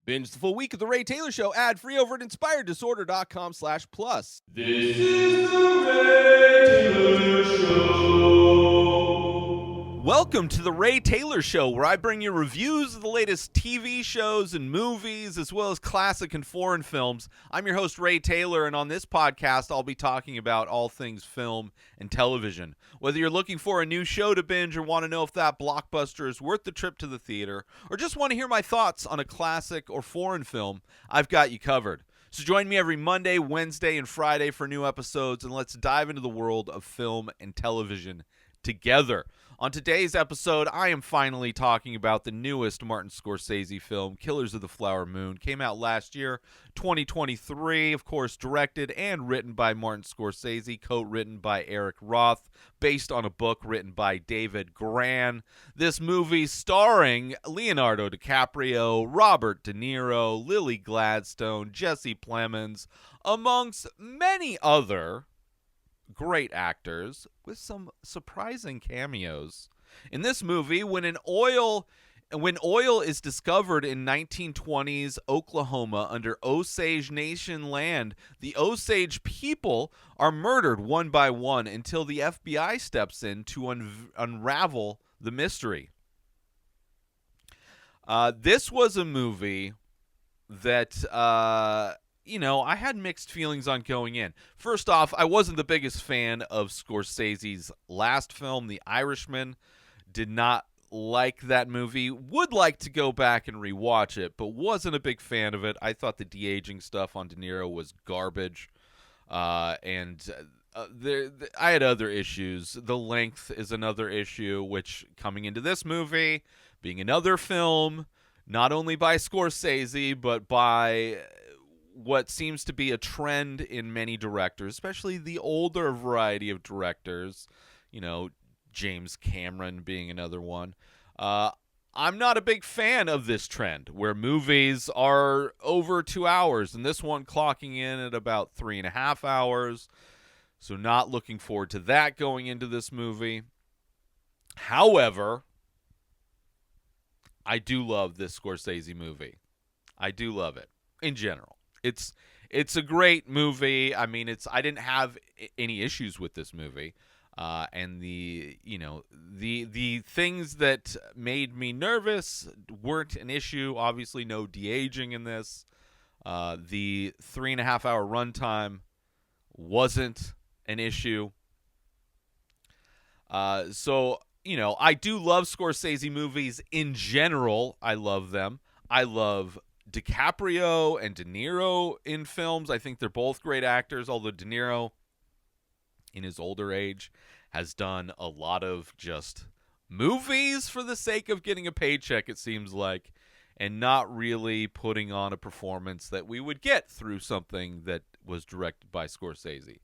Binge the full week of The Ray Taylor Show ad-free over at inspireddisorder.com/plus. This is The Ray Taylor Show. Welcome to The Ray Taylor Show, where I bring you reviews of the latest TV shows and movies, as well as classic and foreign films. I'm your host, Ray Taylor, and on this podcast, I'll be talking about all things film and television. Whether you're looking for a new show to binge or want to know if that blockbuster is worth the trip to the theater, or just want to hear my thoughts on a classic or foreign film, I've got you covered. So join me every Monday, Wednesday, and Friday for new episodes, and let's dive into the world of film and television together. On today's episode, I am finally talking about the newest Martin Scorsese film, Killers of the Flower Moon. Came out last year, 2023, of course, directed and written by Martin Scorsese, co-written by Eric Roth, based on a book written by David Grann. This movie starring Leonardo DiCaprio, Robert De Niro, Lily Gladstone, Jesse Plemons, amongst many other great actors with some surprising cameos. In this movie, when oil is discovered in 1920s Oklahoma under Osage Nation land, the Osage people are murdered one by one until the FBI steps in to unravel the mystery. This was a movie that I had mixed feelings on going in. First off, I wasn't the biggest fan of Scorsese's last film, The Irishman. Did not like that movie. Would like to go back and rewatch it, but wasn't a big fan of it. I thought the de-aging stuff on De Niro was garbage. I had other issues. The length is another issue, which coming into this movie, being another film, not only by Scorsese, but by what seems to be a trend in many directors, especially the older variety of directors, James Cameron being another one. I'm not a big fan of this trend where movies are over 2 hours, and this one clocking in at about 3.5 hours. So not looking forward to that going into this movie. However, I do love this Scorsese movie. I do love it in general. It's a great movie. I mean, I didn't have any issues with this movie, and the things that made me nervous weren't an issue. Obviously, no de-aging in this. The 3.5 hour runtime wasn't an issue. So I do love Scorsese movies in general. I love them. I love DiCaprio and De Niro in films. I think they're both great actors, although De Niro, in his older age, has done a lot of just movies for the sake of getting a paycheck, it seems like, and not really putting on a performance that we would get through something that was directed by Scorsese.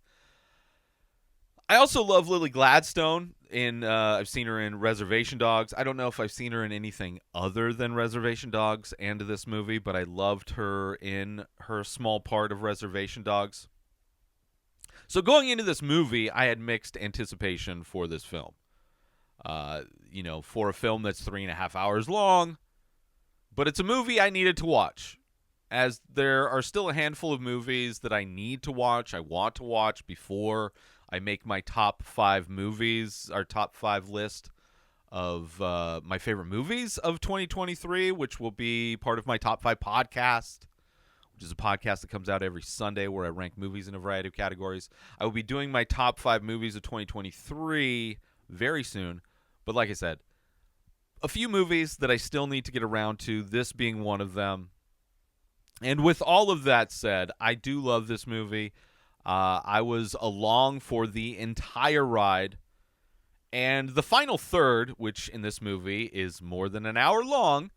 I also love Lily Gladstone. I've seen her in Reservation Dogs. I don't know if I've seen her in anything other than Reservation Dogs and this movie, but I loved her in her small part of Reservation Dogs. So going into this movie, I had mixed anticipation for this film. For a film that's 3.5 hours long, but it's a movie I needed to watch, as there are still a handful of movies that I need to watch, I want to watch before I make my top 5 movies, our top 5 list of my favorite movies of 2023, which will be part of my top 5 podcast, which is a podcast that comes out every Sunday where I rank movies in a variety of categories. I will be doing my top 5 movies of 2023 very soon. But like I said, a few movies that I still need to get around to, this being one of them. And with all of that said, I do love this movie. I was along for the entire ride, and the final third, which in this movie is more than an hour long,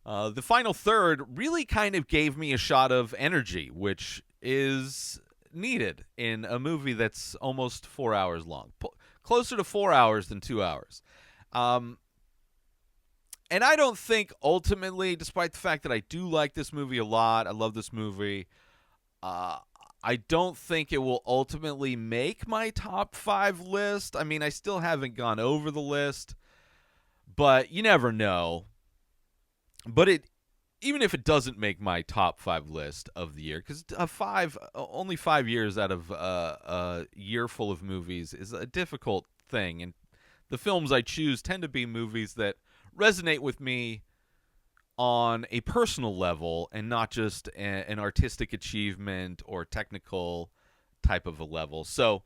the final third really kind of gave me a shot of energy, which is needed in a movie that's almost 4 hours long, closer to 4 hours than 2 hours. And I don't think ultimately, despite the fact that I do like this movie a lot, I love this movie, I don't think it will ultimately make my top 5 list. I mean, I still haven't gone over the list, but you never know. But even if it doesn't make my top 5 list of the year, because only 5 years out of a year full of movies is a difficult thing, and the films I choose tend to be movies that resonate with me on a personal level and not just an artistic achievement or technical type of a level. So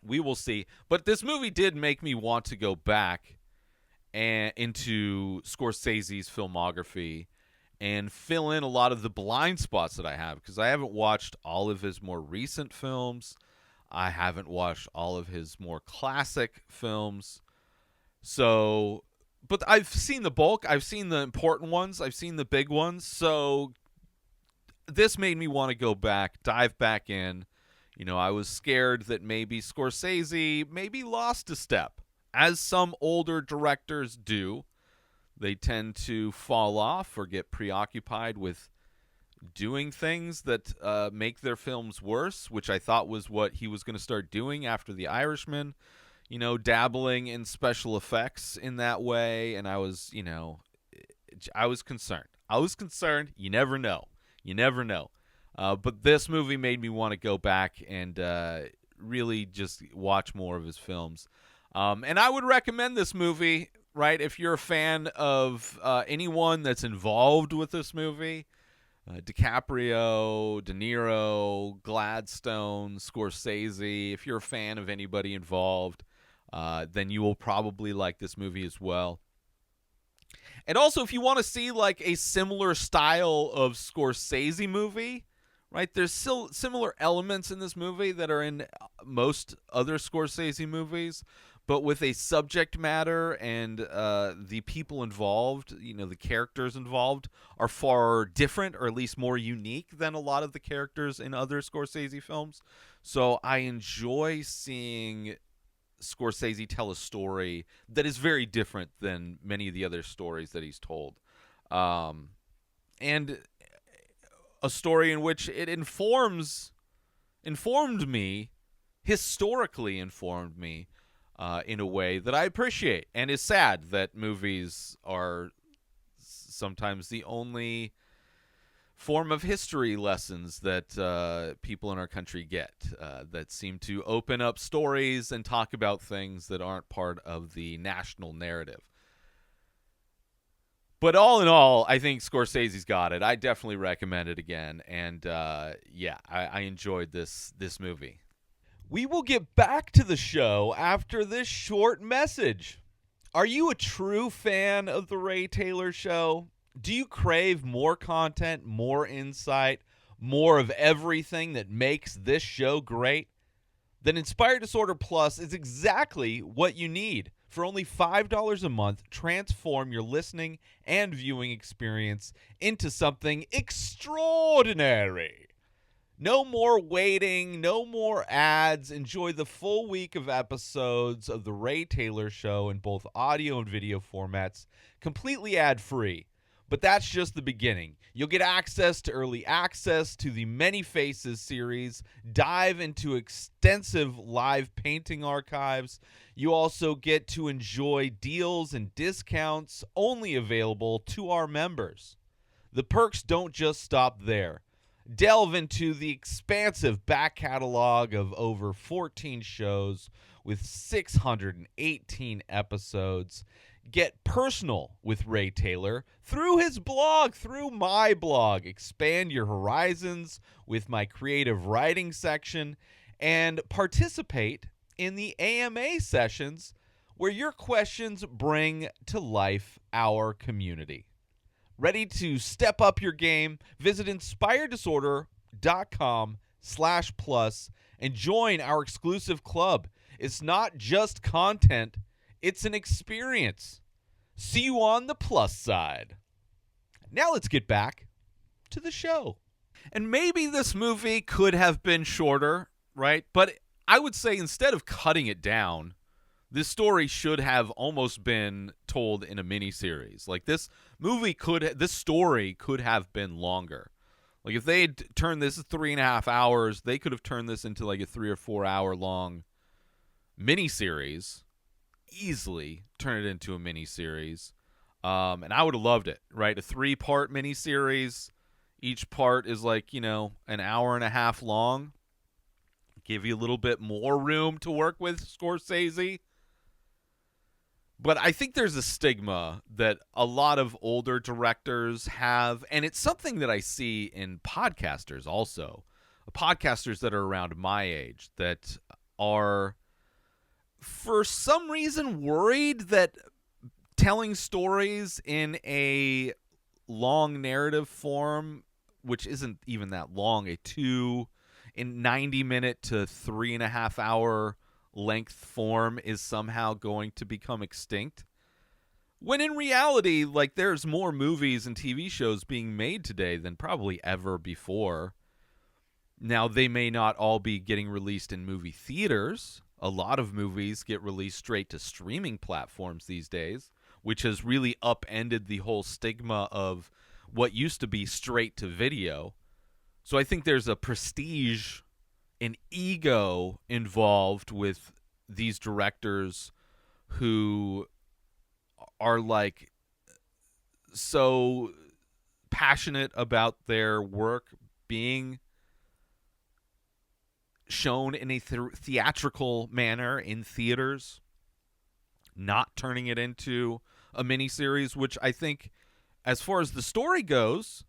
we will see. But this movie did make me want to go back into Scorsese's filmography and fill in a lot of the blind spots that I have, because I haven't watched all of his more recent films. I haven't watched all of his more classic films. So, but I've seen the bulk. I've seen the important ones. I've seen the big ones. So this made me want to go back, dive back in. You know, I was scared that maybe Scorsese maybe lost a step, as some older directors do. They tend to fall off or get preoccupied with doing things that make their films worse, which I thought was what he was going to start doing after The Irishman, you know, dabbling in special effects in that way. And I was, you know, I was concerned. You never know. But this movie made me want to go back and really just watch more of his films. And I would recommend this movie, right, if you're a fan of anyone that's involved with this movie. DiCaprio, De Niro, Gladstone, Scorsese. If you're a fan of anybody involved, then you will probably like this movie as well. And also, if you want to see like a similar style of Scorsese movie, right, there's still similar elements in this movie that are in most other Scorsese movies, but with a subject matter and the people involved, you know, the characters involved are far different, or at least more unique than a lot of the characters in other Scorsese films. So I enjoy seeing Scorsese tell a story that is very different than many of the other stories that he's told. And a story in which it historically informed me, in a way that I appreciate, and is sad that movies are sometimes the only form of history lessons that people in our country get, that seem to open up stories and talk about things that aren't part of the national narrative. But all in all, I think Scorsese's got it. I definitely recommend it again, and I enjoyed this movie. We will get back to the show after this short message. Are you a true fan of The Ray Taylor Show? Do you crave more content, more insight, more of everything that makes this show great? Then Inspired Disorder Plus is exactly what you need. For only $5 a month, transform your listening and viewing experience into something extraordinary. No more waiting, no more ads. Enjoy the full week of episodes of The Ray Taylor Show in both audio and video formats, completely ad-free. But that's just the beginning. You'll get access to early access to the Many Faces series, dive into extensive live painting archives. You also get to enjoy deals and discounts only available to our members. The perks don't just stop there. Delve into the expansive back catalog of over 14 shows with 618 episodes. Get personal with Ray Taylor through his blog, through my blog. Expand your horizons with my creative writing section, and participate in the AMA sessions where your questions bring to life our community. Ready to step up your game? Visit inspireddisorder.com/plus and join our exclusive club. It's not just content, it's an experience. See you on the plus side. Now let's get back to the show. And maybe this movie could have been shorter, right? But I would say instead of cutting it down, this story should have almost been told in a miniseries. Like this story could have been longer. Like if they had turned this 3.5 hours, they could have turned this into like a 3 or 4 hour long miniseries. Easily turn it into a miniseries. And I would have loved it, right? A 3-part miniseries. Each part is like, an hour and a half long. Give you a little bit more room to work with Scorsese. But I think there's a stigma that a lot of older directors have, and it's something that I see in podcasters also. Podcasters that are around my age that are, for some reason, worried that telling stories in a long narrative form, which isn't even that long, a 90-minute to 3.5-hour length form is somehow going to become extinct. When in reality, like, there's more movies and TV shows being made today than probably ever before. Now, they may not all be getting released in movie theaters. A lot of movies get released straight to streaming platforms these days, which has really upended the whole stigma of what used to be straight to video. So I think there's a prestige and ego involved with these directors who are like so passionate about their work being shown in a theatrical manner in theaters, not turning it into a miniseries, which I think, as far as the story goes,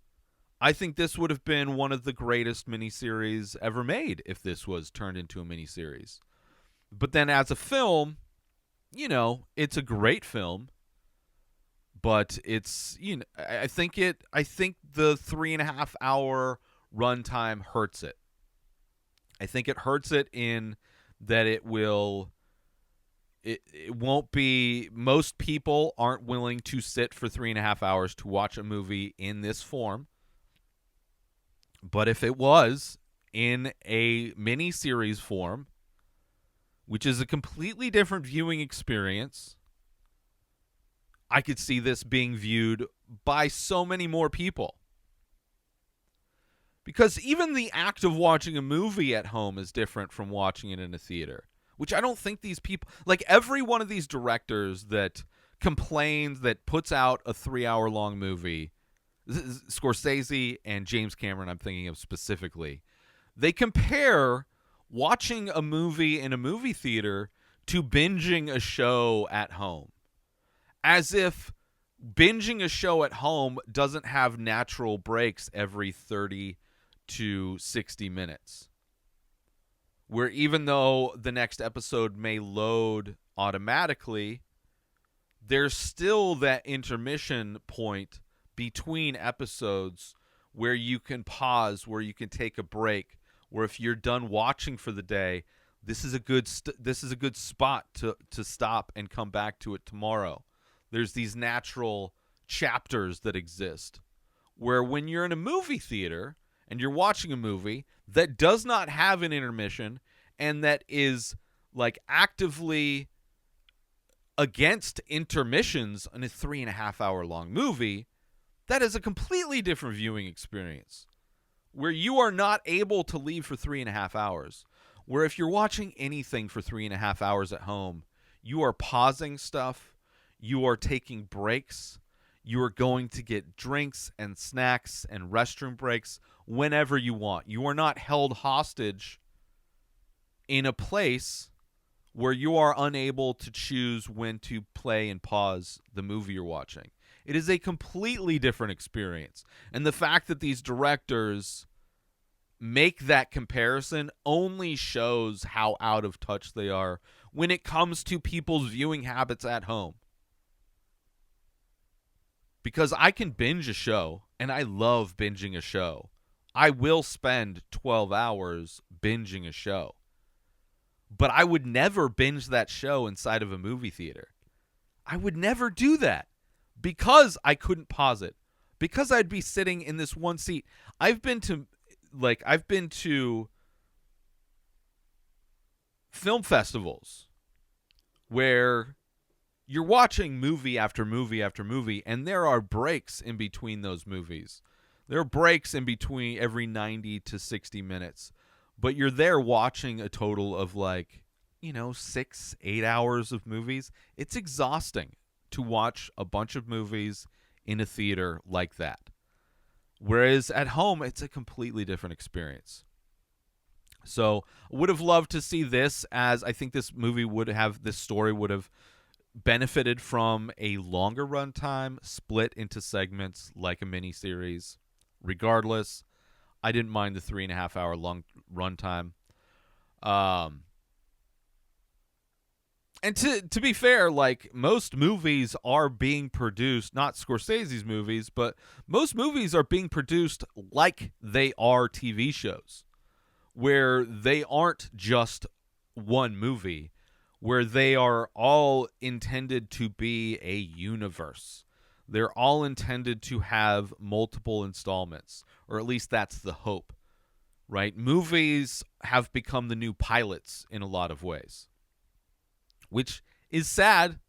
I think this would have been one of the greatest miniseries ever made if this was turned into a miniseries. But then as a film, it's a great film, but it's, I think the 3.5-hour runtime hurts it. I think it hurts it in that it won't be, most people aren't willing to sit for 3.5 hours to watch a movie in this form. But if it was in a mini-series form, which is a completely different viewing experience, I could see this being viewed by so many more people. Because even the act of watching a movie at home is different from watching it in a theater, which I don't think these people, like every one of these directors that complains, that puts out a 3-hour-long movie, Scorsese and James Cameron I'm thinking of specifically, they compare watching a movie in a movie theater to binging a show at home. As if binging a show at home doesn't have natural breaks every 30 to 60 minutes. Where even though the next episode may load automatically, there's still that intermission point between episodes where you can pause, where you can take a break, where if you're done watching for the day, this is a good spot to stop and come back to it tomorrow. There's these natural chapters that exist, where when you're in a movie theater and you're watching a movie that does not have an intermission and that is like actively against intermissions in a 3.5-hour long movie, that is a completely different viewing experience, where you are not able to leave for 3.5 hours. Where if you're watching anything for 3.5 hours at home, you are pausing stuff, you are taking breaks, you are going to get drinks and snacks and restroom breaks whenever you want. You are not held hostage in a place where you are unable to choose when to play and pause the movie you're watching. It is a completely different experience. And the fact that these directors make that comparison only shows how out of touch they are when it comes to people's viewing habits at home. Because I can binge a show, and I love binging a show. I will spend 12 hours binging a show. But I would never binge that show inside of a movie theater. I would never do that. Because I couldn't pause it. Because I'd be sitting in this one seat. I've been to film festivals where you're watching movie after movie after movie, and there are breaks in between those movies. There are breaks in between every 90 to 60 minutes. But you're there watching a total of 6-8 hours of movies. It's exhausting to watch a bunch of movies in a theater like that. Whereas at home, it's a completely different experience. So I would have loved to see this, as I think this story would have benefited from a longer runtime, split into segments like a miniseries. Regardless, I didn't mind the 3.5 hour long runtime. And to be fair, like, most movies are being produced, not Scorsese's movies, but most movies are being produced like they are TV shows, where they aren't just one movie, where they are all intended to be a universe. They're all intended to have multiple installments, or at least that's the hope, right? Movies have become the new pilots in a lot of ways, which is sad,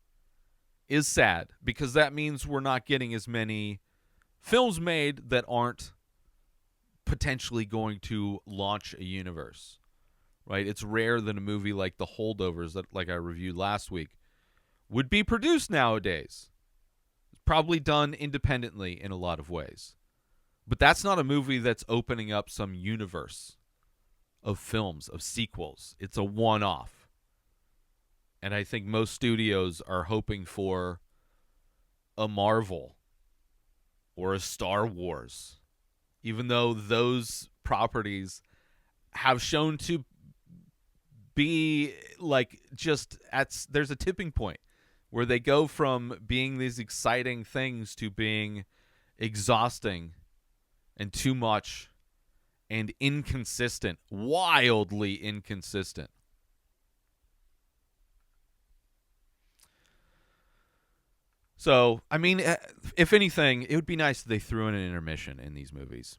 because that means we're not getting as many films made that aren't potentially going to launch a universe, right? It's rare that a movie like The Holdovers, that like I reviewed last week, would be produced nowadays. It's probably done independently in a lot of ways. But that's not a movie that's opening up some universe of films, of sequels. It's a one-off. And I think most studios are hoping for a Marvel or a Star Wars, even though those properties have shown to be like there's a tipping point where they go from being these exciting things to being exhausting and too much and inconsistent, wildly inconsistent. So, I mean, if anything, it would be nice if they threw in an intermission in these movies.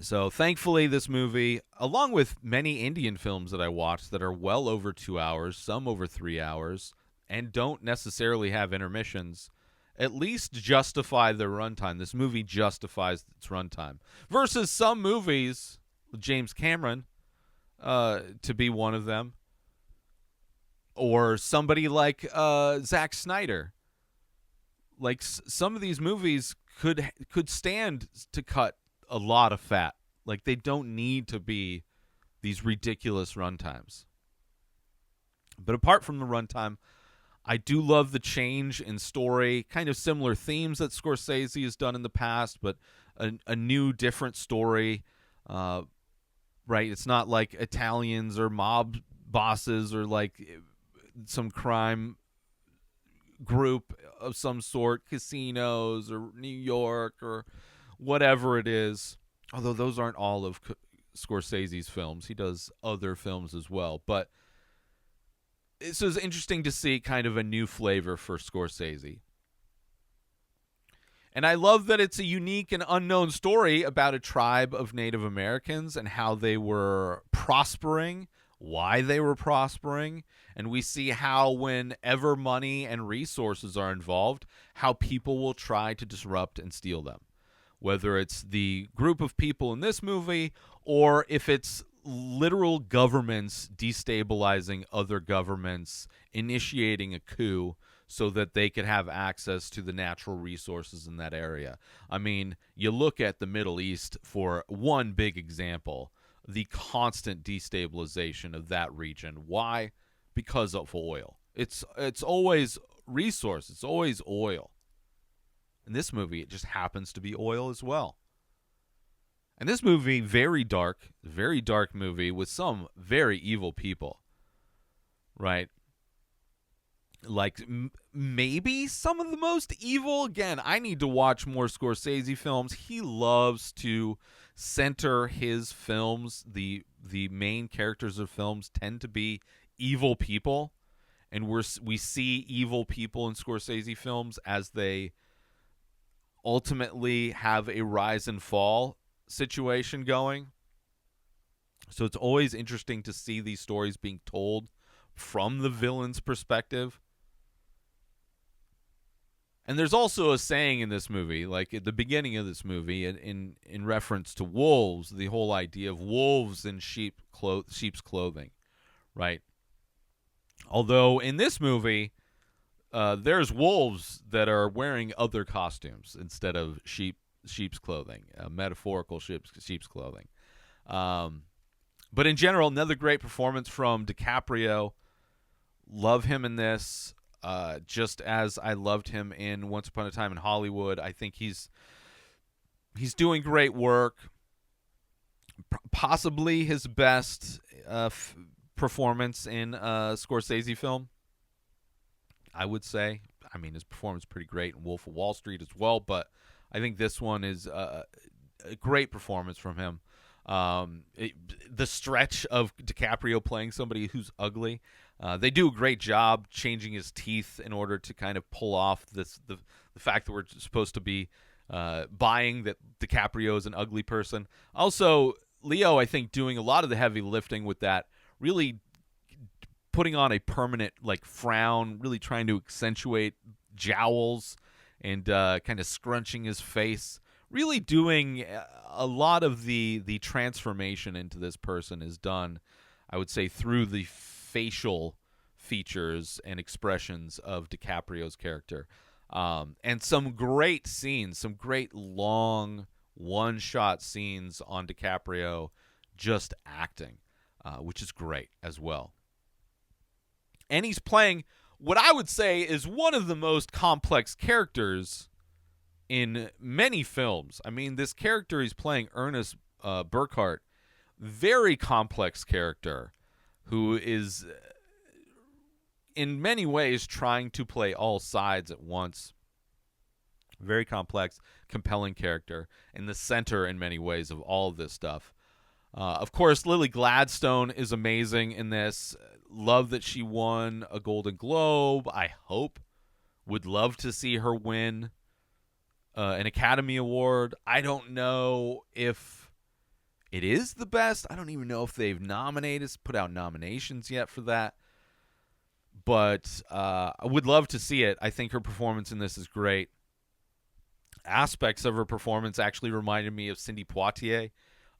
So, thankfully, this movie, along with many Indian films that I watched that are well over 2 hours, some over 3 hours, and don't necessarily have intermissions, at least justify their runtime. This movie justifies its runtime. Versus some movies, James Cameron, to be one of them, or somebody like Zack Snyder. Like, some of these movies could stand to cut a lot of fat. Like, they don't need to be these ridiculous runtimes. But apart from the runtime, I do love the change in story, kind of similar themes that Scorsese has done in the past, but a new, different story. Right? It's not like Italians or mob bosses or like some crime group of some sort, casinos or New York or whatever it is. Although those aren't all of Scorsese's films. He does other films as well. But it's interesting to see kind of a new flavor for Scorsese. And I love that it's a unique and unknown story about a tribe of Native Americans and how they were prospering, why they were prospering, and we see how whenever money and resources are involved, how people will try to disrupt and steal them. Whether it's the group of people in this movie or if it's literal governments destabilizing other governments, initiating a coup so that they could have access to the natural resources in that area. I mean, you look at the Middle East for one big example, the constant destabilization of that region. Why? Because of oil. It's always resource. It's always oil. In this movie, it just happens to be oil as well. And this movie, very dark movie with some very evil people, right? Like maybe some of the most evil. Again, I need to watch more Scorsese films. He loves to center his films. The main characters of films tend to be evil people, and we see evil people in Scorsese films as they ultimately have a rise and fall situation going. So it's always interesting to see these stories being told from the villain's perspective. And there's also a saying in this movie, like at the beginning of this movie, in reference to wolves, the whole idea of wolves in sheep's clothing, right? Although in this movie, there's wolves that are wearing other costumes instead of sheep's clothing, metaphorical sheep's clothing. But in general, another great performance from DiCaprio. Love him in this, just as I loved him in Once Upon a Time in Hollywood. I think he's doing great work. Possibly his best performance in a Scorsese film, I would say. I mean, his performance is pretty great in Wolf of Wall Street as well, but I think this one is a great performance from him. The stretch of DiCaprio playing somebody who's ugly, they do a great job changing his teeth in order to kind of pull off the fact that we're supposed to be buying that DiCaprio is an ugly person. Also, Leo, I think, doing a lot of the heavy lifting with that, really putting on a permanent frown, really trying to accentuate jowls and kind of scrunching his face. Really doing a lot of the transformation into this person is done, I would say, through the facial features and expressions of DiCaprio's character. And some great scenes, some great long one-shot scenes on DiCaprio just acting, which is great as well. And he's playing what I would say is one of the most complex characters in many films. I mean, this character he's playing, Ernest Burkhart, very complex character who is in many ways trying to play all sides at once. Very complex, compelling character in the center in many ways of all of this stuff. Of course, Lily Gladstone is amazing in this. Love that she won a Golden Globe. I would love to see her win an Academy Award. I don't know if it is the best. I don't even know if they've put out nominations yet for that. But I would love to see it. I think her performance in this is great. Aspects of her performance actually reminded me of Sidney Poitier,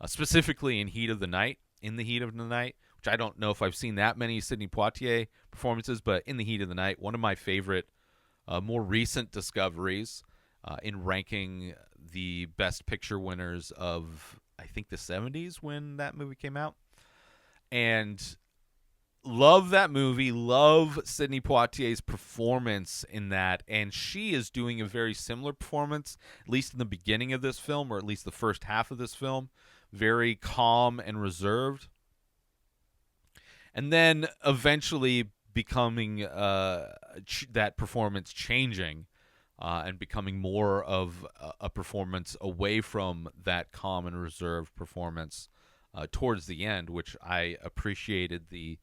specifically in the Heat of the Night, which I don't know if I've seen that many Sidney Poitier performances, but in the Heat of the Night, one of my favorite, more recent discoveries in ranking the Best Picture winners of, I think, the 70s when that movie came out. And love that movie. Love Sidney Poitier's performance in that. And she is doing a very similar performance, at least in the beginning of this film, or at least the first half of this film. Very calm and reserved. And then eventually becoming that performance changing and becoming more of a performance away from that calm and reserved performance towards the end, which I appreciated the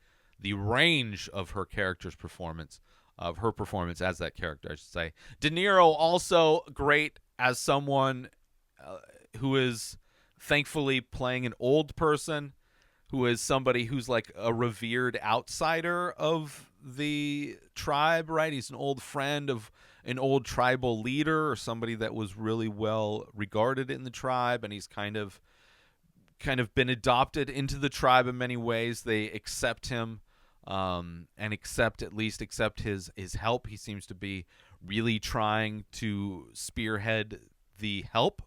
range of her character's performance, of her performance as that character, I should say. De Niro also great as someone who is thankfully playing an old person, who is somebody who's like a revered outsider of the tribe, right? He's an old friend of an old tribal leader or somebody that was really well regarded in the tribe, and he's kind of been adopted into the tribe in many ways. They accept him and accept his help. He seems to be really trying to spearhead the help,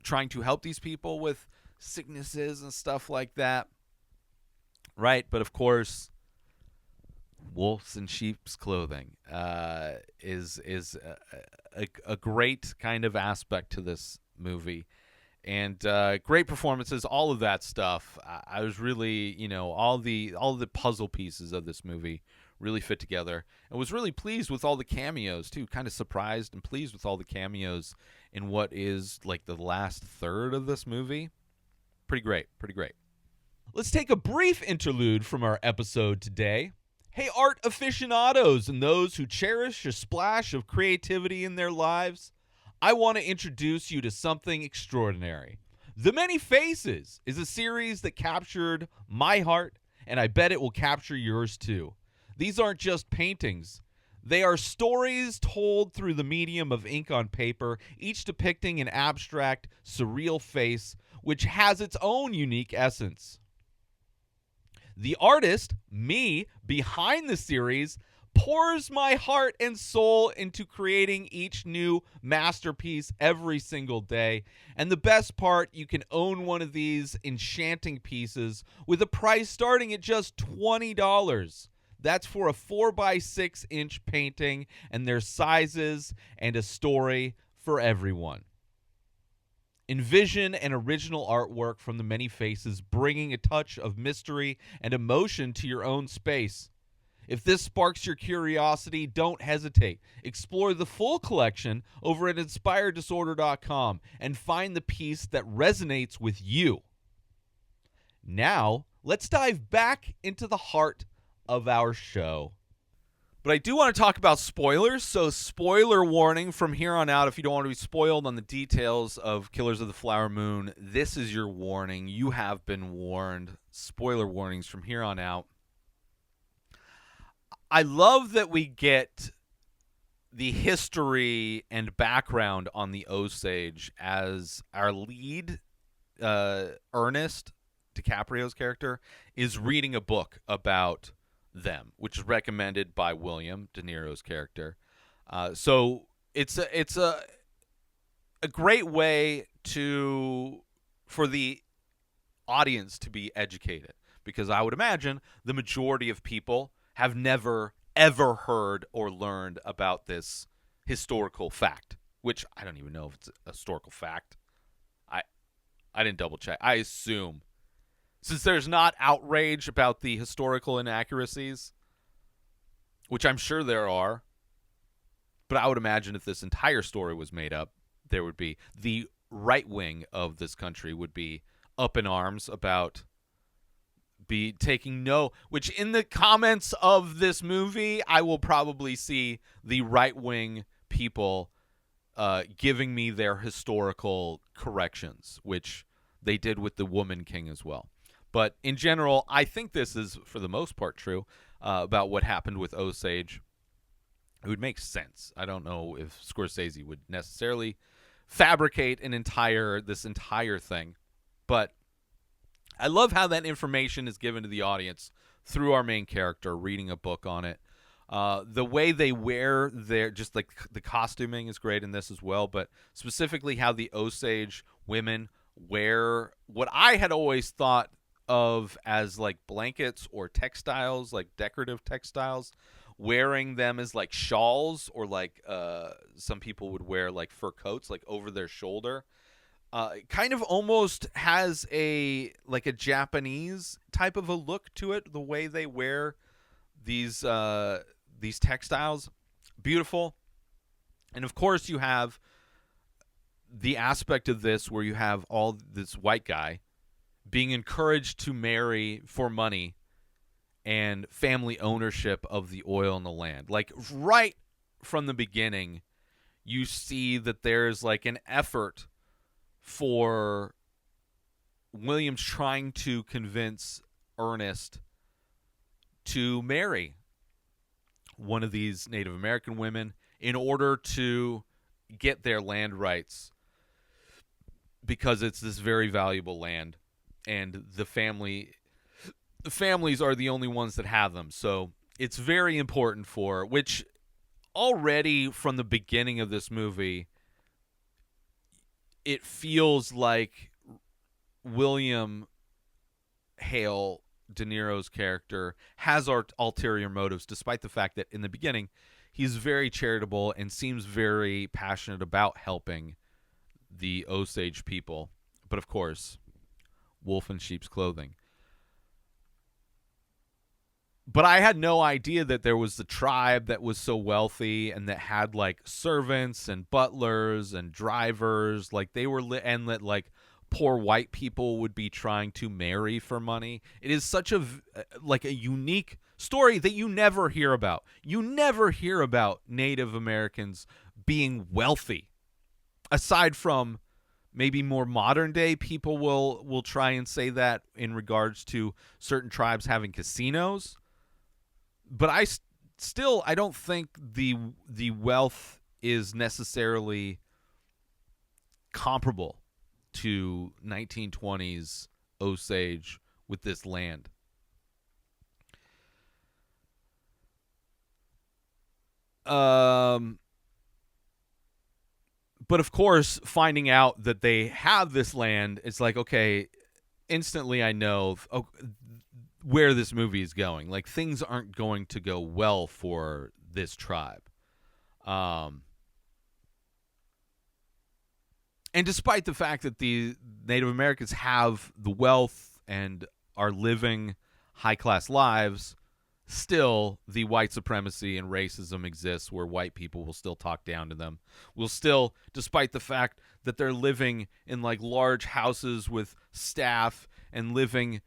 trying to help these people with sicknesses and stuff like that, right? But of course, wolves in sheep's clothing is a great kind of aspect to this movie. And great performances, all of that stuff. I was really, all the puzzle pieces of this movie really fit together. And was really pleased with all the cameos, too. Kind of surprised and pleased with all the cameos in what is like the last third of this movie. Pretty great. Let's take a brief interlude from our episode today. Hey, art aficionados and those who cherish a splash of creativity in their lives, I want to introduce you to something extraordinary. The Many Faces is a series that captured my heart, and I bet it will capture yours too. These aren't just paintings. They are stories told through the medium of ink on paper, each depicting an abstract, surreal face, which has its own unique essence. The artist, me, behind the series, pours my heart and soul into creating each new masterpiece every single day. And the best part, you can own one of these enchanting pieces with a price starting at just $20. That's for a 4x6 inch painting, and there's sizes and a story for everyone. Envision an original artwork from the many faces, bringing a touch of mystery and emotion to your own space. If this sparks your curiosity, don't hesitate. Explore the full collection over at inspireddisorder.com and find the piece that resonates with you. Now, let's dive back into the heart of our show. But I do want to talk about spoilers, so spoiler warning from here on out. If you don't want to be spoiled on the details of Killers of the Flower Moon, this is your warning. You have been warned. Spoiler warnings from here on out. I love that we get the history and background on the Osage as our lead, Ernest, DiCaprio's character, is reading a book about them, which is recommended by William, De Niro's character. So it's a great way for the audience to be educated, because I would imagine the majority of people have never ever heard or learned about this historical fact, which I don't even know if it's a historical fact. I didn't double check. I assume, since there's not outrage about the historical inaccuracies, which I'm sure there are, but I would imagine if this entire story was made up, there would be the right wing of this country would be up in arms about taking no, which in the comments of this movie, I will probably see the right wing people giving me their historical corrections, which they did with the Woman King as well. But in general, I think this is, for the most part, true about what happened with Osage. It would make sense. I don't know if Scorsese would necessarily fabricate this entire thing. But I love how that information is given to the audience through our main character reading a book on it. The way they wear just like the costuming is great in this as well, but specifically how the Osage women wear what I had always thought of as like blankets or textiles, like decorative textiles, wearing them as like shawls, or like some people would wear like fur coats like over their shoulder. It kind of almost has a Japanese type of a look to it, the way they wear these textiles. Beautiful. And of course you have the aspect of this where you have all this white guy being encouraged to marry for money and family ownership of the oil and the land. Like right from the beginning, you see that there's like an effort for Williams trying to convince Ernest to marry one of these Native American women in order to get their land rights, because it's this very valuable land, and the families are the only ones that have them. So it's very important which already from the beginning of this movie, it feels like William Hale, De Niro's character, has ulterior motives, despite the fact that in the beginning he's very charitable and seems very passionate about helping the Osage people. But of course, wolf in sheep's clothing. But I had no idea that there was the tribe that was so wealthy and that had like servants and butlers and drivers, like they were and that like poor white people would be trying to marry for money. It is such a unique story that you never hear about. You never hear about Native Americans being wealthy, aside from maybe more modern day people will try and say that in regards to certain tribes having casinos. But I don't think the wealth is necessarily comparable to 1920s Osage with this land. But of course, finding out that they have this land, it's like, okay, instantly I know where this movie is going. Like, things aren't going to go well for this tribe. And despite the fact that the Native Americans have the wealth and are living high-class lives, still the white supremacy and racism exists where white people will still talk down to them. Will still, despite the fact that they're living in like large houses with staff and living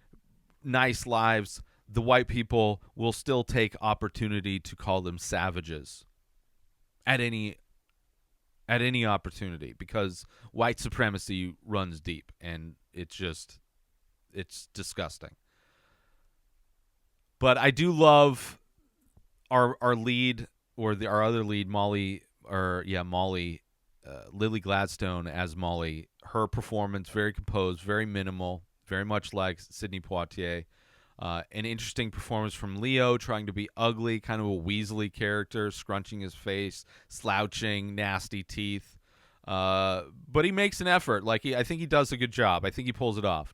nice lives, the white people will still take opportunity to call them savages at any opportunity, because white supremacy runs deep, and it's disgusting. But I do love our lead, or our other lead, Molly, Lily Gladstone as Molly. Her performance, very composed, very minimal, very much like Sidney Poitier. An interesting performance from Leo, trying to be ugly, kind of a Weasley character, scrunching his face, slouching, nasty teeth. But he makes an effort. I think he does a good job. I think he pulls it off.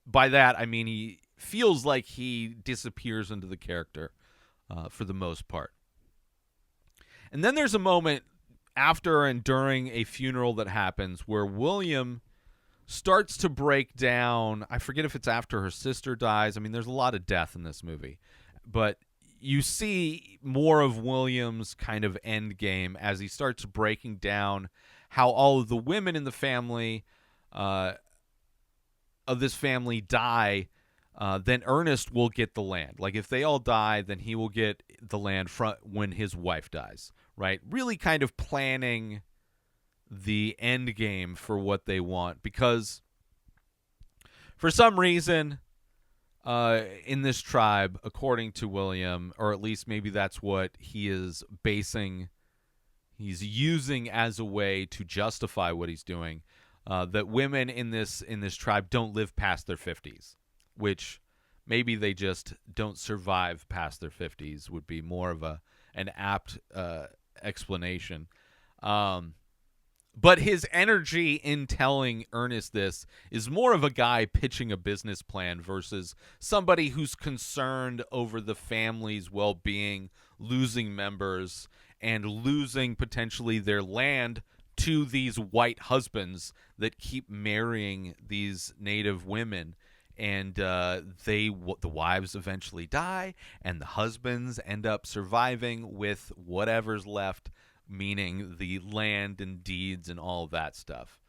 By that, I mean he feels like he disappears into the character for the most part. And then there's a moment after and during a funeral that happens where William starts to break down. I forget if it's after her sister dies. I mean, there's a lot of death in this movie. But you see more of William's kind of end game as he starts breaking down how all of the women in the family of this family die, then Ernest will get the land. Like, if they all die, then he will get the land when his wife dies, right? Really kind of planning the end game for what they want, because for some reason in this tribe, according to William, or at least maybe that's what he's using as a way to justify what he's doing, that women in this tribe don't live past their 50s, which maybe they just don't survive past their 50s would be more of an apt explanation. But his energy in telling Ernest this is more of a guy pitching a business plan versus somebody who's concerned over the family's well-being, losing members, and losing potentially their land to these white husbands that keep marrying these native women. And the wives eventually die, and the husbands end up surviving with whatever's left, meaning the land and deeds and all of that stuff.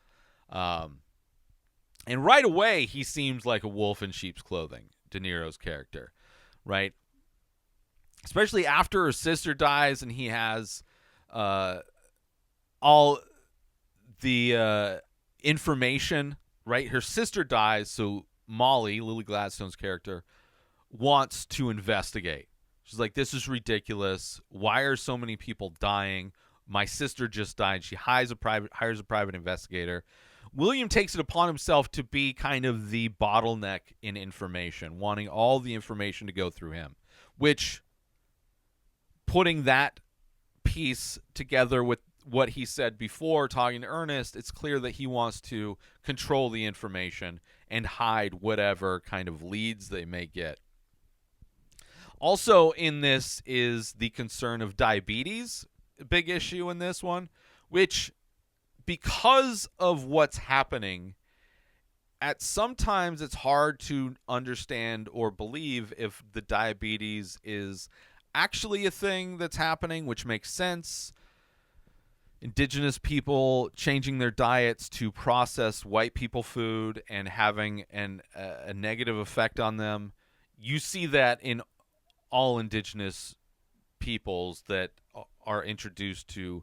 And right away, he seems like a wolf in sheep's clothing, De Niro's character, right? Especially after her sister dies and he has all the information, right? Her sister dies, so Molly, Lily Gladstone's character, wants to investigate. She's like, this is ridiculous. Why are so many people dying? My sister just died. She hires a private investigator. William takes it upon himself to be kind of the bottleneck in information, wanting all the information to go through him, which, putting that piece together with what he said before talking to Ernest, it's clear that he wants to control the information and hide whatever kind of leads they may get. Also in this is the concern of diabetes, a big issue in this one, which, because of what's happening, sometimes it's hard to understand or believe if the diabetes is actually a thing that's happening, which makes sense. Indigenous people changing their diets to process white people food and having a negative effect on them. You see that in all indigenous peoples that are introduced to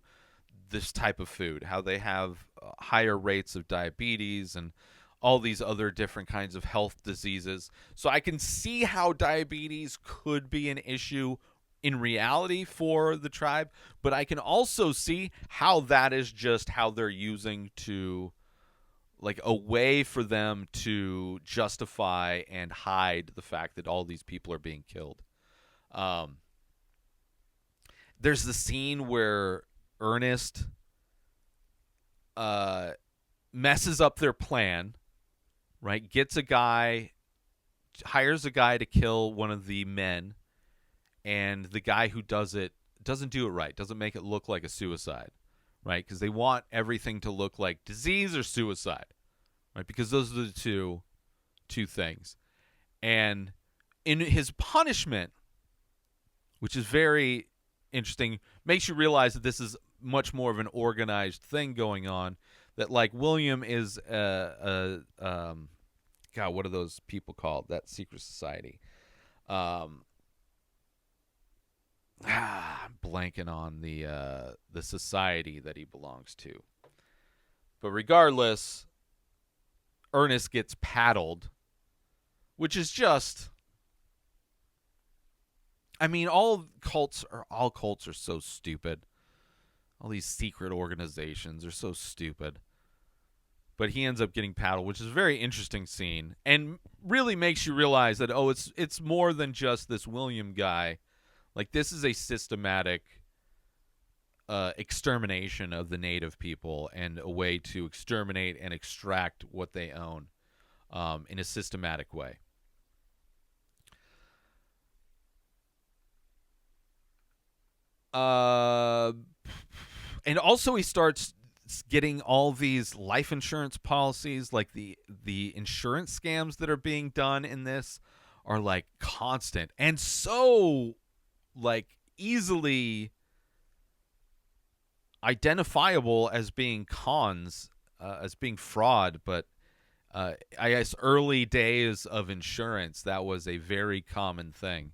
this type of food, how they have higher rates of diabetes and all these other different kinds of health diseases. So I can see how diabetes could be an issue in reality for the tribe, but I can also see how that is just how they're using to, like, a way for them to justify and hide the fact that all these people are being killed. there's the scene where Ernest messes up their plan, right? Hires a guy to kill one of the men, and the guy who does it doesn't do it right, doesn't make it look like a suicide, right? Because they want everything to look like disease or suicide, right? Because those are the two things. And in his punishment, which is very interesting, makes you realize that this is much more of an organized thing going on, that like William is God, what are those people called? That secret society. I'm blanking on the society that he belongs to. But regardless, Ernest gets paddled, which is just, I mean, all cults are so stupid. All these secret organizations are so stupid. But he ends up getting paddled, which is a very interesting scene, and really makes you realize that, oh, it's more than just this William guy. Like, this is a systematic extermination of the native people, and a way to exterminate and extract what they own in a systematic way. And also he starts getting all these life insurance policies. Like the insurance scams that are being done in this are like constant and so like easily identifiable as being cons, as being fraud. But I guess early days of insurance, that was a very common thing.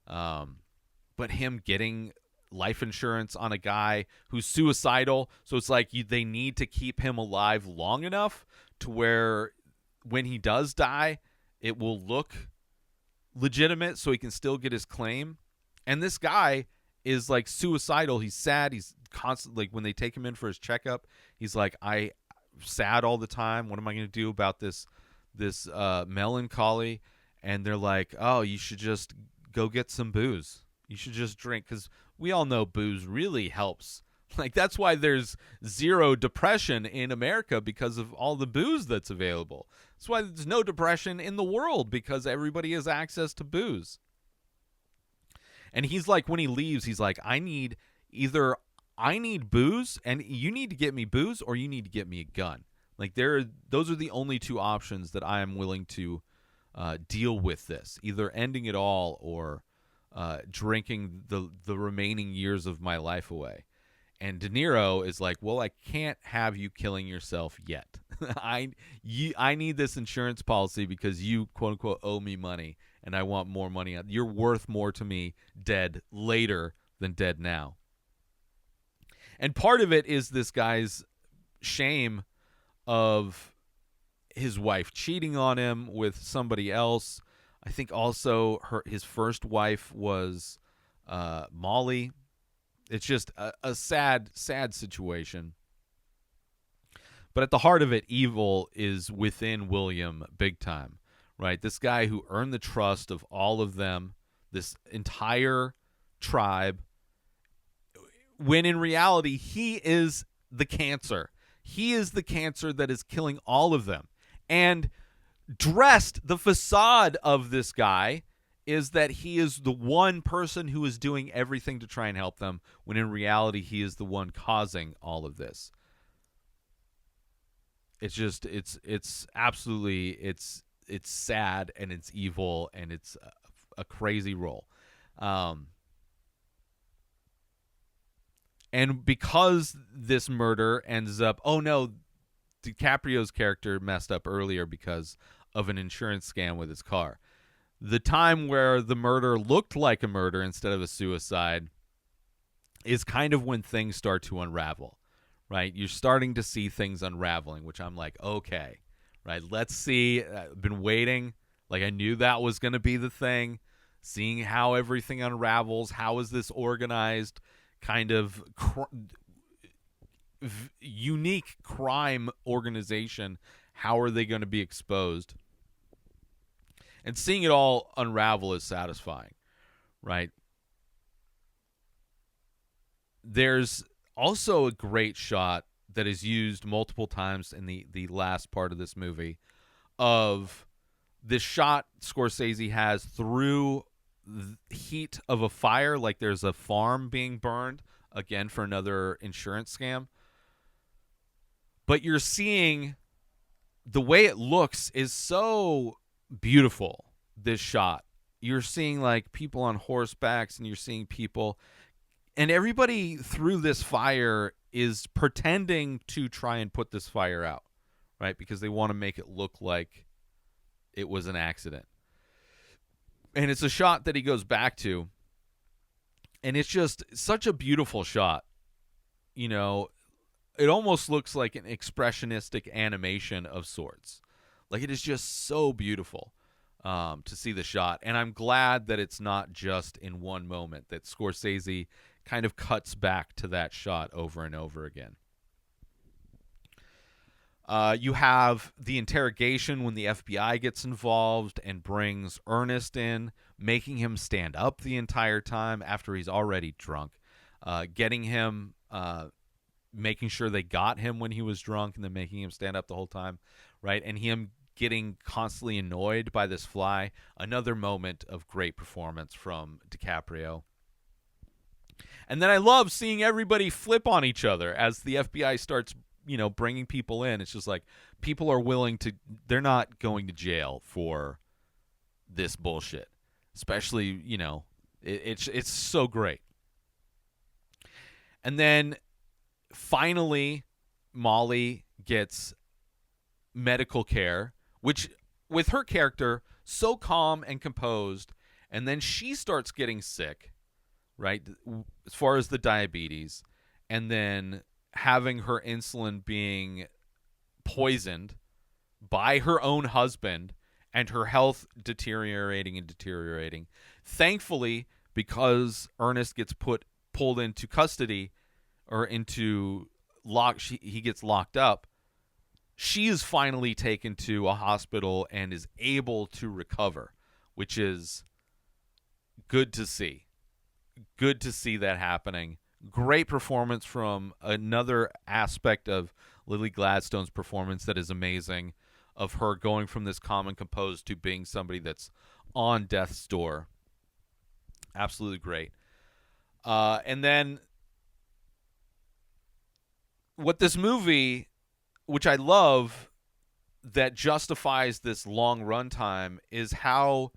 But him getting life insurance on a guy who's suicidal, so it's like they need to keep him alive long enough to where when he does die, it will look legitimate, so he can still get his claim. And this guy is like suicidal. He's sad. He's constantly, like, when they take him in for his checkup, he's like, I'm sad all the time. What am I going to do about this melancholy? And they're like, oh, you should just go get some booze. You should just drink, because we all know booze really helps. Like, that's why there's zero depression in America, because of all the booze that's available. That's why there's no depression in the world, because everybody has access to booze. And he's like, when he leaves, he's like, I need booze, and you need to get me booze, or you need to get me a gun. Like, those are the only two options that I am willing to deal with this. Either ending it all, or drinking the remaining years of my life away. And De Niro is like, well, I can't have you killing yourself yet. I need this insurance policy because you, quote unquote, owe me money, and I want more money. You're worth more to me dead later than dead now. And part of it is this guy's shame of his wife cheating on him with somebody else. I think also his first wife was Molly. It's just a sad, sad situation. But at the heart of it, evil is within William big time, right? This guy who earned the trust of all of them, this entire tribe, when in reality, he is the cancer. He is the cancer that is killing all of them. And the facade of this guy is that he is the one person who is doing everything to try and help them, when in reality he is the one causing all of this. It's just it's absolutely it's sad, and it's evil, and it's a crazy role. And because this murder ends up, oh no, DiCaprio's character messed up earlier because of an insurance scam with his car. The time where the murder looked like a murder instead of a suicide is kind of when things start to unravel, right? You're starting to see things unraveling, which I'm like, okay, right? Let's see. I've been waiting. Like, I knew that was going to be the thing. Seeing how everything unravels. How is this organized? Kind of unique crime organization. How are they going to be exposed? And seeing it all unravel is satisfying, right? There's also a great shot that is used multiple times in the last part of this movie of this shot Scorsese has through the heat of a fire, like there's a farm being burned, again for another insurance scam. But you're seeing the way it looks is so beautiful, this shot. You're seeing like people on horsebacks, and you're seeing people, and everybody through this fire is pretending to try and put this fire out, right? Because they want to make it look like it was an accident. And it's a shot that he goes back to, and it's just such a beautiful shot. You know, it almost looks like an expressionistic animation of sorts. Like, it is just so beautiful to see the shot. And I'm glad that it's not just in one moment, that Scorsese kind of cuts back to that shot over and over again. You have the interrogation when the FBI gets involved and brings Ernest in, making him stand up the entire time after he's already drunk, getting him, making sure they got him when he was drunk, and then making him stand up the whole time, right? And him getting constantly annoyed by this fly. Another moment of great performance from DiCaprio. And then I love seeing everybody flip on each other as the FBI starts, you know, bringing people in. It's just like people are willing to, they're not going to jail for this bullshit. Especially, you know, it's so great. And then finally, Molly gets medical care, which with her character, so calm and composed, and then she starts getting sick, right, as far as the diabetes, and then having her insulin being poisoned by her own husband, and her health deteriorating. Thankfully, because Ernest gets pulled into custody, or into he gets locked up, she is finally taken to a hospital and is able to recover, which is good to see. Good to see that happening. Great performance from another aspect of Lily Gladstone's performance that is amazing, of her going from this calm and composed to being somebody that's on death's door. Absolutely great. And then what this movie, which I love, that justifies this long runtime, is how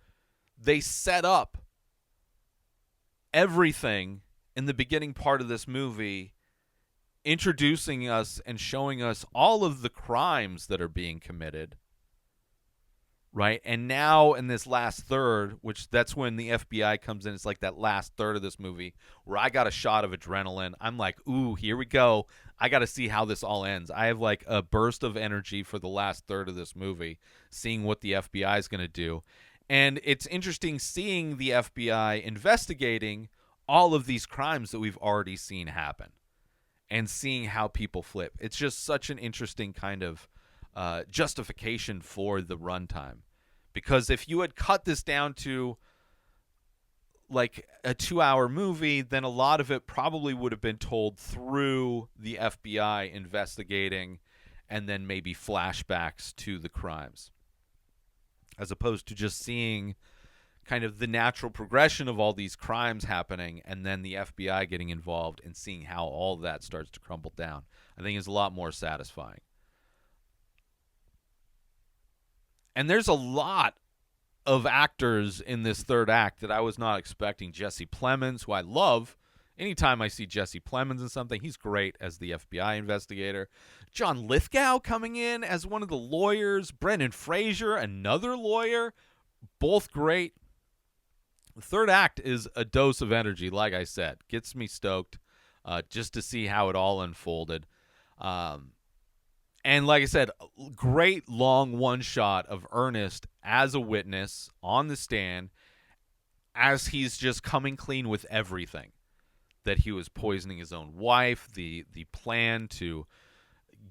they set up everything in the beginning part of this movie, introducing us and showing us all of the crimes that are being committed, right? And now in this last third, which that's when the FBI comes in, it's like that last third of this movie where I got a shot of adrenaline. I'm like, ooh, here we go. I got to see how this all ends. I have like a burst of energy for the last third of this movie, seeing what the FBI is going to do. And it's interesting seeing the FBI investigating all of these crimes that we've already seen happen, and seeing how people flip. It's just such an interesting kind of justification for the runtime. Because if you had cut this down to like a 2-hour movie, then a lot of it probably would have been told through the FBI investigating, and then maybe flashbacks to the crimes, as opposed to just seeing kind of the natural progression of all these crimes happening, and then the FBI getting involved and seeing how all of that starts to crumble down. I think is a lot more satisfying. And there's a lot of actors in this third act that I was not expecting. Jesse Plemons, who I love. Anytime I see Jesse Plemons in something, he's great as the FBI investigator. John Lithgow coming in as one of the lawyers. Brendan Fraser, another lawyer. Both great. The third act is a dose of energy, like I said. Gets me stoked just to see how it all unfolded. And like I said, great long one shot of Ernest as a witness on the stand as he's just coming clean with everything. That he was poisoning his own wife, the plan to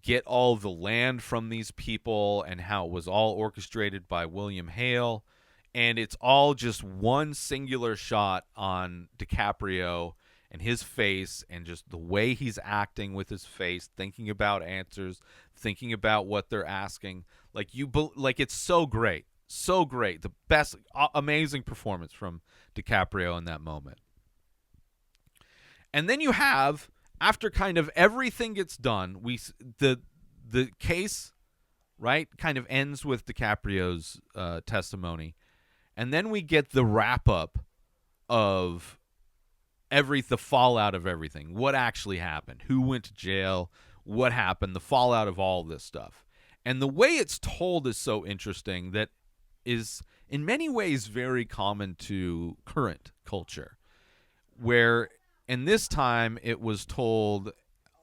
get all of the land from these people, and how it was all orchestrated by William Hale. And it's all just one singular shot on DiCaprio and his face and just the way he's acting with his face, thinking about answers, thinking about what they're asking. Like it's so great. So great. The best amazing performance from DiCaprio in that moment. And then you have, after kind of everything gets done, the case, right, kind of ends with DiCaprio's testimony. And then we get the wrap up of the fallout of everything. What actually happened? Who went to jail? What happened? The fallout of all this stuff. And the way it's told is so interesting that is in many ways very common to current culture, where in this time it was told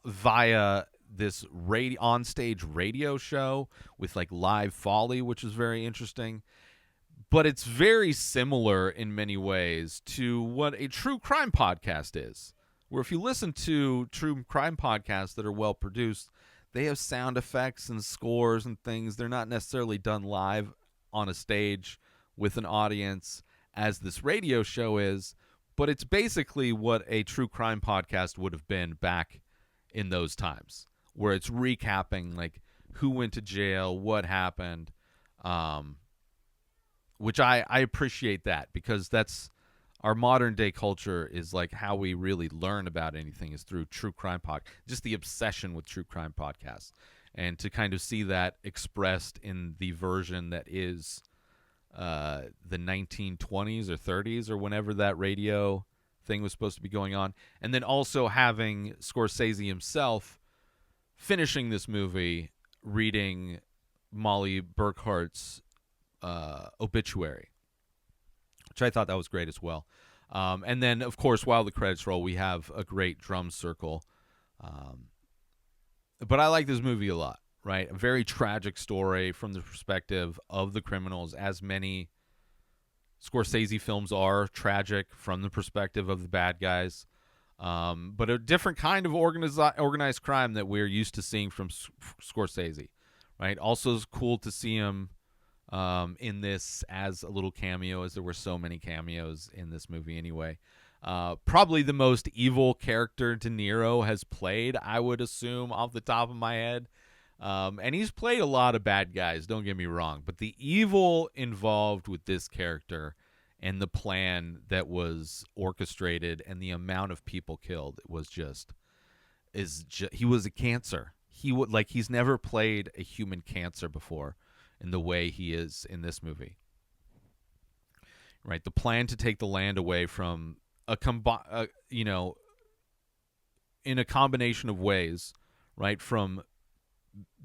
via this onstage radio show with like live Foley, which is very interesting. But it's very similar in many ways to what a true crime podcast is, where if you listen to true crime podcasts that are well produced, they have sound effects and scores and things. They're not necessarily done live on a stage with an audience as this radio show is, but it's basically what a true crime podcast would have been back in those times, where it's recapping like who went to jail, what happened, which I appreciate that, because that's our modern day culture is like how we really learn about anything is through true crime just the obsession with true crime podcasts, and to kind of see that expressed in the version that is the 1920s or 30s or whenever that radio thing was supposed to be going on, and then also having Scorsese himself finishing this movie reading Molly Burkhart's obituary, which I thought that was great as well. And then, of course, while the credits roll, we have a great drum circle. But I like this movie a lot, right? A very tragic story from the perspective of the criminals, as many Scorsese films are tragic from the perspective of the bad guys. But a different kind of organized crime that we're used to seeing from Scorsese, right? Also, it's cool to see him in this as a little cameo, as there were so many cameos in this movie anyway. Probably the most evil character De Niro has played, I would assume, off the top of my head. And he's played a lot of bad guys, don't get me wrong. But the evil involved with this character and the plan that was orchestrated and the amount of people killed was he was a cancer. He's never played a human cancer before in the way he is in this movie. Right, the plan to take the land away from in a combination of ways, right, from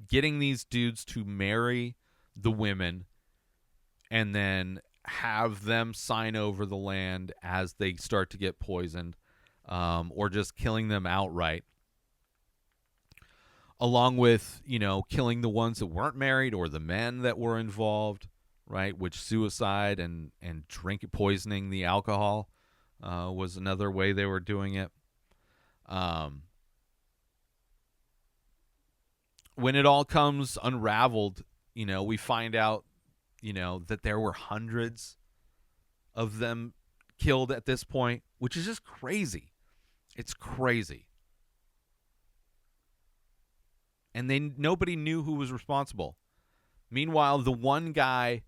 getting these dudes to marry the women and then have them sign over the land as they start to get poisoned, or just killing them outright, along with, killing the ones that weren't married or the men that were involved, right, which suicide and poisoning the alcohol was another way they were doing it. When it all comes unraveled, we find out, that there were hundreds of them killed at this point, which is just crazy. It's crazy. And nobody knew who was responsible. Meanwhile, the one guy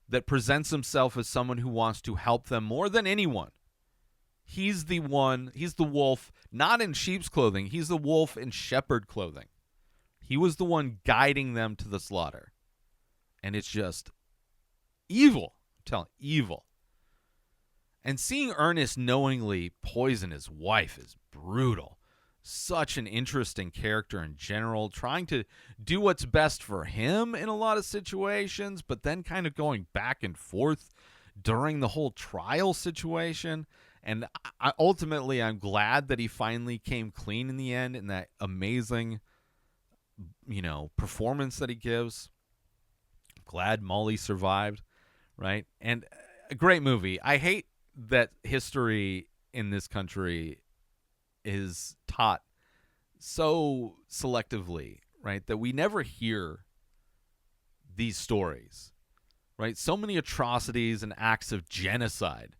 that presents himself as someone who wants to help them more than anyone, he's the wolf, not in sheep's clothing. He's the wolf in shepherd clothing. He was the one guiding them to the slaughter. And it's just evil. I'm telling you, evil. And seeing Ernest knowingly poison his wife is brutal. Such an interesting character in general, trying to do what's best for him in a lot of situations, but then kind of going back and forth during the whole trial situation. And ultimately, I'm glad that he finally came clean in the end, in that amazing, performance that he gives. Glad Molly survived, right? And a great movie. I hate that history in this country is taught so selectively, right, that we never hear these stories, right? So many atrocities and acts of genocide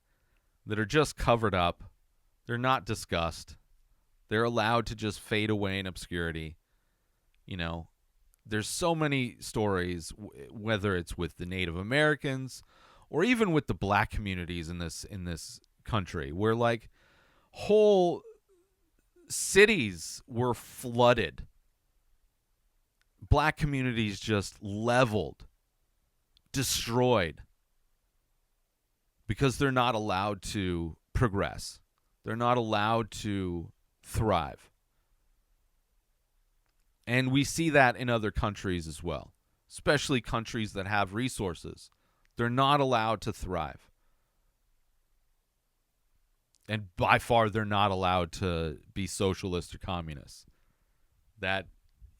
that are just covered up. They're not discussed. They're allowed to just fade away in obscurity. You know, there's so many stories, whether it's with the Native Americans or even with the black communities in this country, where like whole cities were flooded. Black communities just leveled, destroyed, because they're not allowed to progress. They're not allowed to thrive. And we see that in other countries as well, especially countries that have resources. They're not allowed to thrive. And by far, they're not allowed to be socialist or communist. That,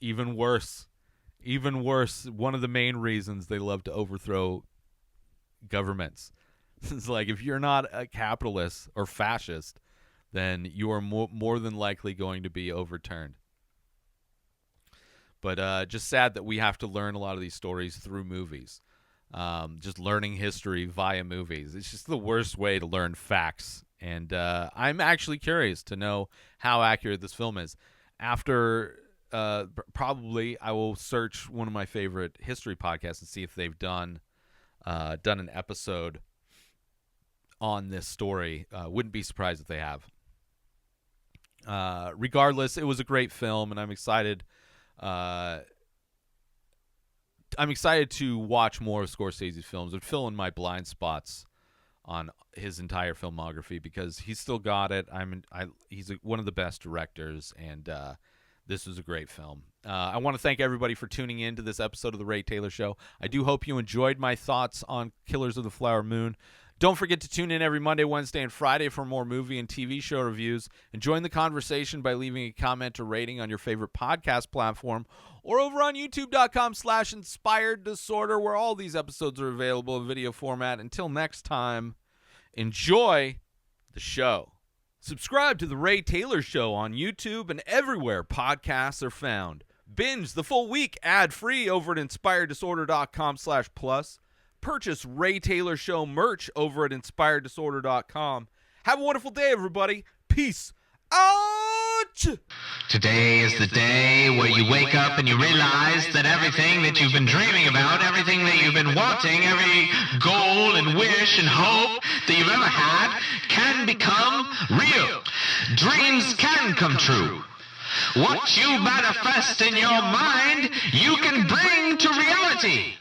even worse, one of the main reasons they love to overthrow governments. It's like, if you're not a capitalist or fascist, then you are more than likely going to be overturned. But just sad that we have to learn a lot of these stories through movies. Just learning history via movies. It's just the worst way to learn facts. And I'm actually curious to know how accurate this film is. After, probably, I will search one of my favorite history podcasts and see if they've done an episode on this story. Wouldn't be surprised if they have. Regardless, it was a great film, and I'm excited. I'm excited to watch more of Scorsese's films and fill in my blind spots on his entire filmography, because he's still got it. He's one of the best directors, and this was a great film. I want to thank everybody for tuning in to this episode of The Ray Taylor Show. I do hope you enjoyed my thoughts on Killers of the Flower Moon. Don't forget to tune in every Monday, Wednesday, and Friday for more movie and TV show reviews. And join the conversation by leaving a comment or rating on your favorite podcast platform, or over on youtube.com/Inspired Disorder, where all these episodes are available in video format. Until next time, enjoy the show. Subscribe to The Ray Taylor Show on YouTube and everywhere podcasts are found. Binge the full week ad-free over at inspireddisorder.com/plus. Purchase Ray Taylor Show merch over at inspireddisorder.com. Have a wonderful day, everybody. Peace out! Today is the day where you wake up and you realize that everything that you've been dreaming about, everything that you've been wanting, every goal and wish and hope that you've ever had can become real. Dreams can come true. What you manifest in your mind, you can bring to reality.